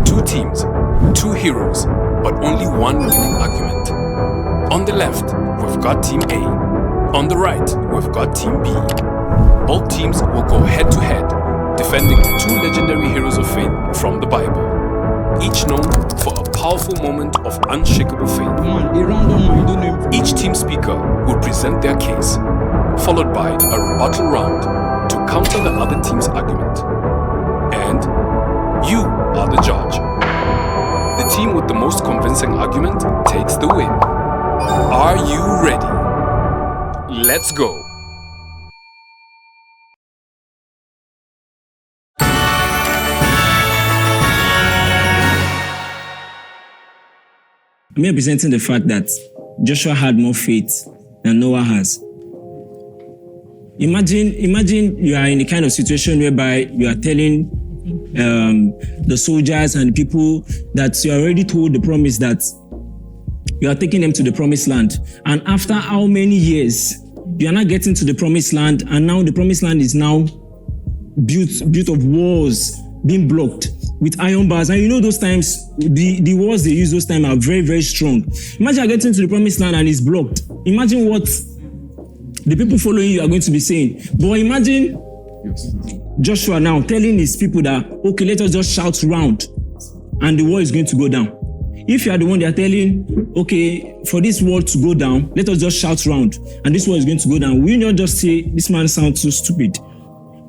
Two teams, two heroes, but only one winning argument. On the left, we've got Team A. On the right, we've got Team B. Both teams will go head-to-head, defending two legendary heroes of faith from the Bible, each known for a powerful moment of unshakable faith. Each team speaker will present their case, followed by a rebuttal round to counter the other team's argument. And you are the judge. The team with the most convincing argument takes the win. Are you ready? Let's go. I'm here presenting the fact that Joshua had more faith than Noah has. Imagine you are in a kind of situation whereby you are telling the soldiers and people that you already told the promise that you are taking them to the promised land. And after how many years, you are not getting to the promised land, and now the promised land is now built of walls being blocked with iron bars. And you know those times, the walls they use those times are very, very strong. Imagine getting to the promised land and it's blocked. Imagine what the people following you are going to be saying. But imagine Joshua now telling his people that, okay, let us just shout round and the wall is going to go down. If you are the one they are telling, okay, for this wall to go down, let us just shout round and this wall is going to go down, will you not just say, this man sounds so stupid?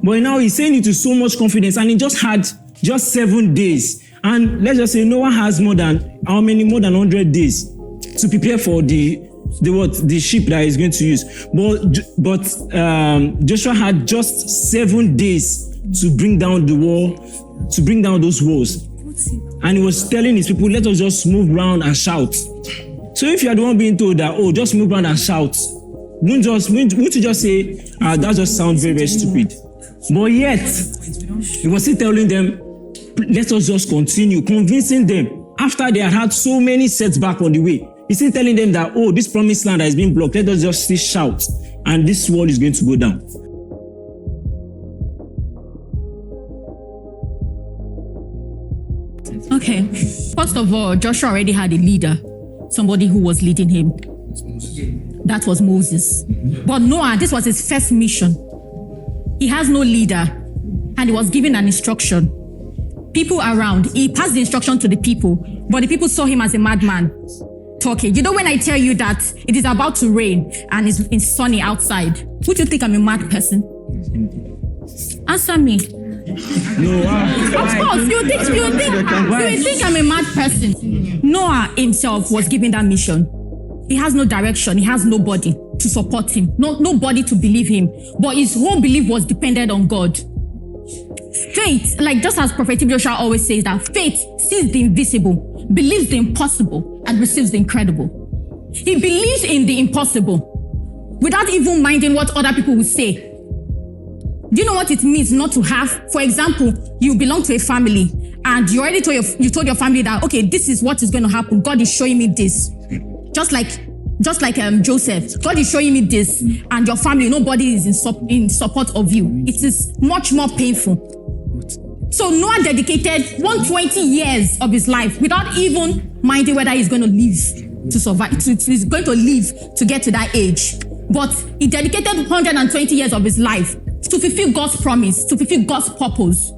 But now he's saying it with so much confidence, and he just had 7 days. And let's just say Noah has more than 100 days to prepare for the ship that he's going to use. But Joshua had just 7 days to bring down the wall, to bring down those walls. And he was telling his people, let us just move around and shout. So if you are the one being told that, just move around and shout, won't you just say, that just sounds very, very stupid. But yet, he was still telling them, let us just continue, convincing them. After they had so many setbacks on the way, he's still telling them that, this promised land that is being blocked, let us just still shout, and this wall is going to go down. Okay, first of all, Joshua already had a leader, somebody who was leading him. That was Moses. But Noah, this was his first mission. He has no leader, and he was given an instruction. People around, he passed the instruction to the people, but the people saw him as a madman talking. You know, when I tell you that it is about to rain and it's sunny outside, would you think I'm a mad person? Answer me. No, of course, you think I'm a mad person. Noah himself was given that mission. He has no direction. He has nobody to support him, nobody to believe him. But his whole belief was dependent on God. Faith, like just as Prophet Joshua always says, that faith sees the invisible, believes the impossible, and receives the incredible. He believes in the impossible without even minding what other people will say. Do you know what it means not to have? For example, you belong to a family and you already told your family that, okay, this is what is going to happen. God is showing me this. Just like Joseph, God is showing me this, and your family, nobody is in support of you. It is much more painful. So Noah dedicated 120 years of his life without even minding whether he's going to live to survive. He's going to live to get to that age. But he dedicated 120 years of his life to fulfill God's promise, to fulfill God's purpose.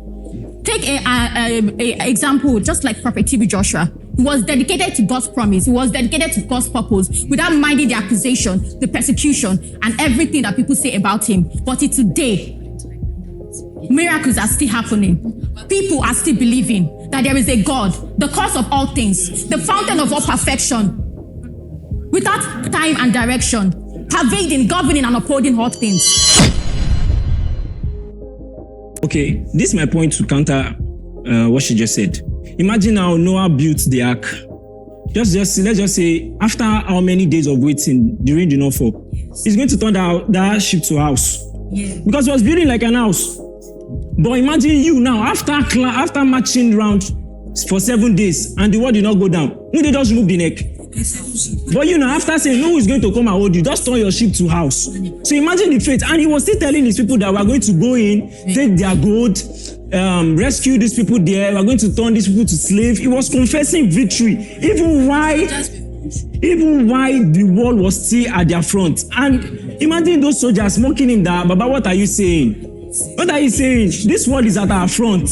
Take an example, just like Prophet Joshua. He was dedicated to God's promise. He was dedicated to God's purpose without minding the accusation, the persecution, and everything that people say about him. But today, miracles are still happening. People are still believing that there is a God, the cause of all things, the fountain of all perfection, without time and direction, pervading, governing, and upholding all things. Okay, this is my point to counter what she just said. Imagine how Noah built the ark. Let's just say, after how many days of waiting, the rain did not fall. He's going to turn that ship to a house. Yeah. Because he was building like an house. But imagine you now, after marching around for 7 days, and the wall did not go down. Who they just remove the neck? But after saying, no one is going to come and hold you, just turn your ship to house. So imagine the faith. And he was still telling his people that we're going to go in, take their gold, rescue these people there. We are going to turn these people to slaves. He was confessing victory, even while the world was still at their front. And imagine those soldiers mocking him that, Baba, what are you saying? What are you saying? This world is at our front.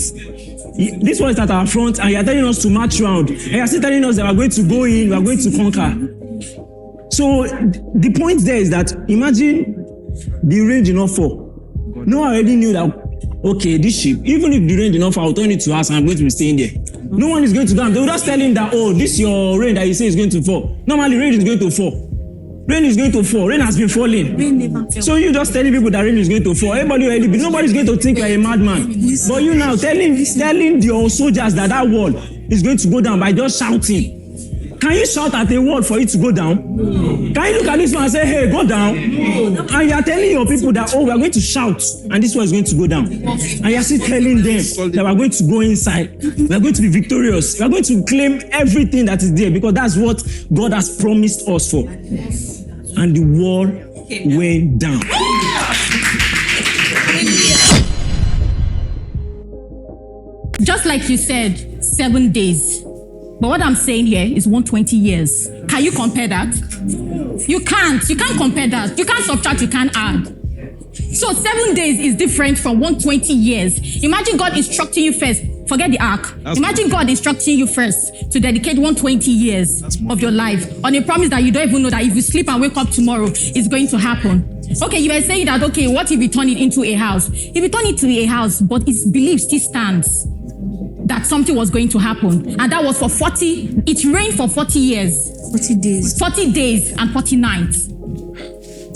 This world is at our front, and you are telling us to march around. And you are still telling us that we are going to go in, we are going to conquer. So the point there is that imagine the rain did not fall. Noah already knew that, okay, this ship, even if the rain did not fall, I'll turn it to us and I'm going to be staying there. No one is going to come. They will just tell him that, oh, this your rain that you say is going to fall. Normally, rain is going to fall. Rain is going to fall. Rain has been falling. Rain never fell. So you just telling people that rain is going to fall. Everybody already, nobody's going to think like a madman. But you now telling your soldiers that wall is going to go down by just shouting. Can you shout at a wall for it to go down? No. Can you look at this one and say, hey, go down? No. And you are telling your people that, oh, we are going to shout and this one is going to go down. And you are still telling them that we are going to go inside. We are going to be victorious. We are going to claim everything that is there because that's what God has promised us for. And the wall went down. Just like you said, 7 days. But what I'm saying here is 120 years. Can you compare that? You can't. You can't compare that. You can't subtract, you can't add. So 7 days is different from 120 years. Imagine God instructing you first. Forget the ark. Imagine God instructing you first to dedicate 120 years of your life on a promise that you don't even know that if you sleep and wake up tomorrow, it's going to happen. Okay, you were saying that, okay, what if we turn it into a house? If we turn it to a house, but its belief still stands that something was going to happen. And that was for 40, it rained for 40 years. 40 days. 40 days and 40 nights.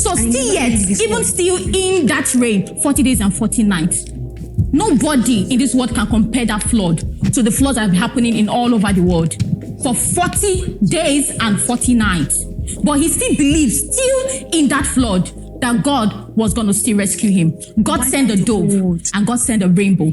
So still yet, even still in that rain, 40 days and 40 nights. Nobody in this world can compare that flood to the floods that are happening in all over the world. For 40 days and 40 nights. But he still believes, still in that flood, that God was going to still rescue him. God sent a dove and God sent a rainbow.